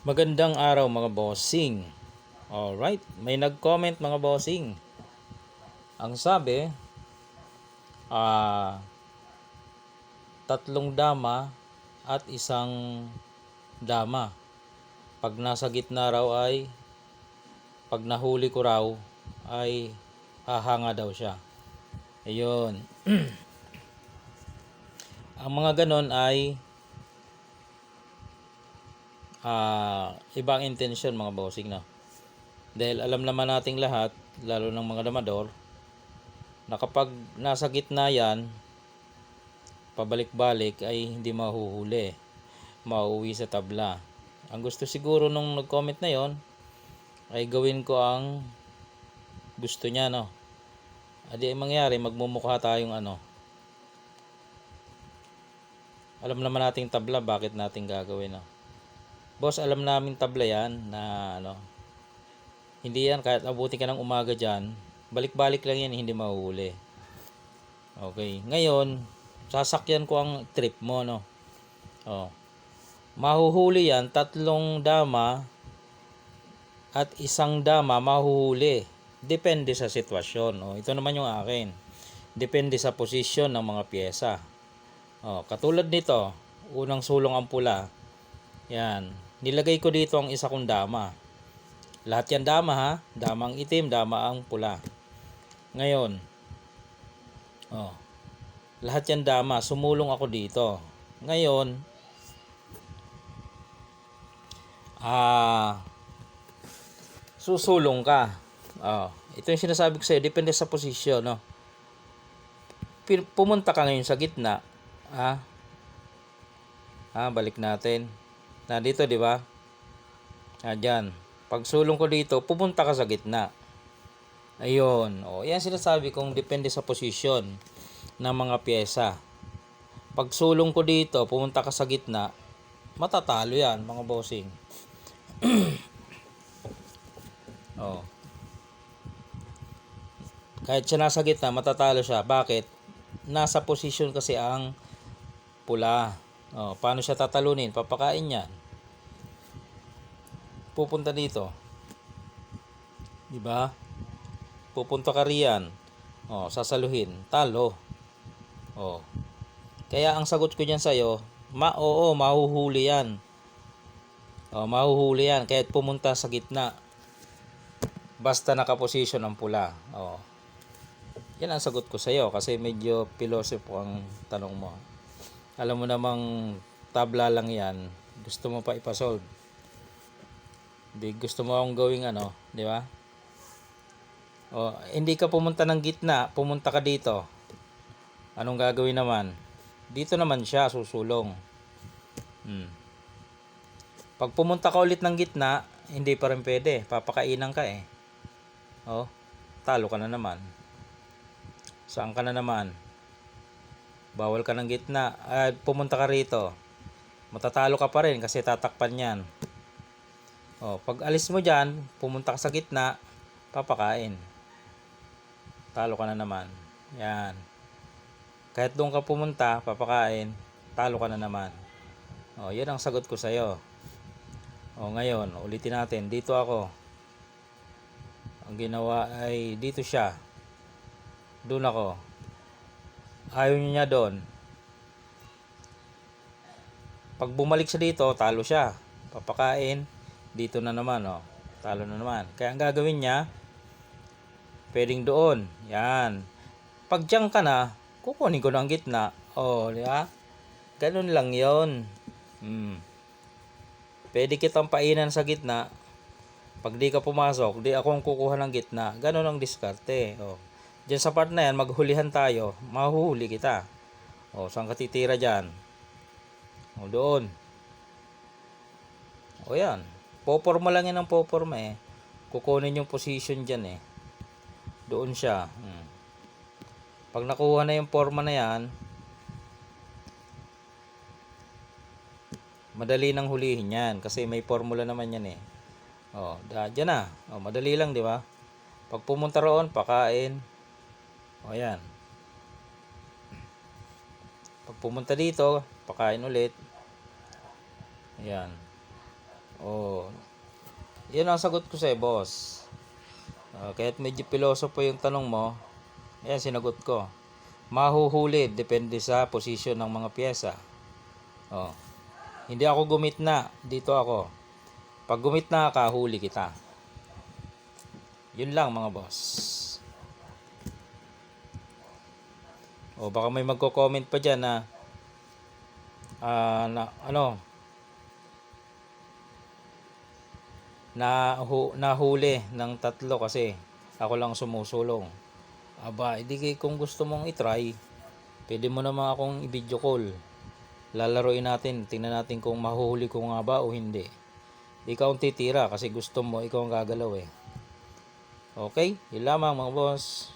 Magandang araw mga bossing. Alright, may nag-comment mga bossing. Ang sabi, tatlong dama at isang dama. Pag nasa gitna raw ay, pag nahuli ko raw ay hahanga daw siya. Ayun. Ang mga ganon ay ibang intensyon mga bossing na. Dahil alam naman nating lahat, lalo ng mga damador, na kapag nasa gitna yan, pabalik-balik ay hindi mahuhuli, mauuwi sa tabla. Ang gusto siguro nung nag-comment na yon ay gawin ko ang gusto niya, no? Adi ay mangyari, magmumukha tayong alam naman nating tabla, bakit natin gagawin, no? Boss, alam namin tabla yan na hindi yan kahit abutin ka ng umaga dyan, balik-balik lang yan, hindi mahuhuli. Okay, ngayon sasakyan ko ang trip mo, no? Mahuhuli yan, tatlong dama at isang dama mahuhuli. Depende sa sitwasyon. Ito naman yung akin. Depende sa posisyon ng mga pyesa. Katulad nito, unang sulong ang pula. Yan. Nilagay ko dito ang isa kong dama. Lahat yan dama ha. Dama ang itim, dama ang pula. Ngayon, lahat yan dama. Sumulong ako dito. Ngayon, susulong ka. Ito yung sinasabi ko sa'yo, depende sa posisyon, no? Pumunta ka ngayon sa gitna. Balik natin. Dito, di ba? Diyan. Pag sulong ko dito, pumunta ka sa gitna. Ayun. Yan sinasabi kong depende sa posisyon ng mga pyesa. Pag sulong ko dito, pumunta ka sa gitna, matatalo yan, mga bossing. Kahit siya nasa gitna, matatalo siya. Bakit? Nasa posisyon kasi ang pula. Paano siya tatalunin? Papakain niya. Pupunta dito. Diba? Pupunta ka riyan. Sasaluhin. Talo. Kaya ang sagot ko diyan sa'yo, mahuhuli yan. Mahuhuli yan. Kahit pumunta sa gitna. Basta nakaposisyon ang pula. Yan ang sagot ko sa'yo kasi medyo philosophy ang tanong mo. Alam mo namang tabla lang yan. Gusto mo pa ipasolve. Gusto mo akong gawing di ba? Hindi ka pumunta ng gitna, pumunta ka dito. Anong gagawin naman? Dito naman siya susulong. Pag pumunta ka ulit ng gitna, hindi pa rin pwede. Papakainan ka eh. Talo ka na naman. Saan ka na naman? Bawal ka ng gitna. Pumunta ka rito. Matatalo ka pa rin kasi tatakpan yan. Pag alis mo dyan, pumunta ka sa gitna, papakain. Talo ka na naman. Yan. Kahit doon ka pumunta, papakain, talo ka na naman. Yan ang sagot ko sa'yo. Ngayon, ulitin natin. Dito ako. Ang ginawa ay dito siya. Doon ako. Ayaw niya doon. Pag bumalik siya dito, talo siya. Papakain, dito na naman. Talo na naman. Kaya ang gagawin niya, pwedeng doon. Yan. Pag diyan ka na, kukunin ko ng gitna. Di ba? Ganun lang yon. Pwede kitang painan sa gitna. Pag di ka pumasok, di akong kukuha ng gitna. Ganun ang diskarte. Diyan sa part na yan, maghulihan tayo. Mahuhuli kita. Saan ka titira dyan? Doon. Yan. Poporma lang yan ang poporma eh. Kukunin yung position dyan eh. Doon siya. Pag nakuha na yung forma na yan, madali nang hulihin yan kasi may formula naman yan eh. Diyan na. Madali lang, di ba? Pag pumunta roon, pakain. Yan. Pag pumunta dito, pakain ulit. Ayan. Oh, yun ang sagot ko sa'yo, boss. Kahit medyo pilosopo yung tanong mo, ayan, sinagot ko. Mahuhuli, depende sa posisyon ng mga pyesa. Oh, hindi ako gumitna, dito ako. Pag gumitna ka, huli kita. Yun lang, mga boss. O baka may magko-comment pa dyan na, nahuli ng tatlo kasi ako lang sumusulong. Aba, edi kung gusto mong itry, pwede mo naman akong i-video call. Lalaroin natin, tingnan natin kung mahuhuli ko nga ba o hindi. Ikaw ang titira kasi gusto mo, ikaw ang gagalaw eh. Okay, yun lamang mga boss.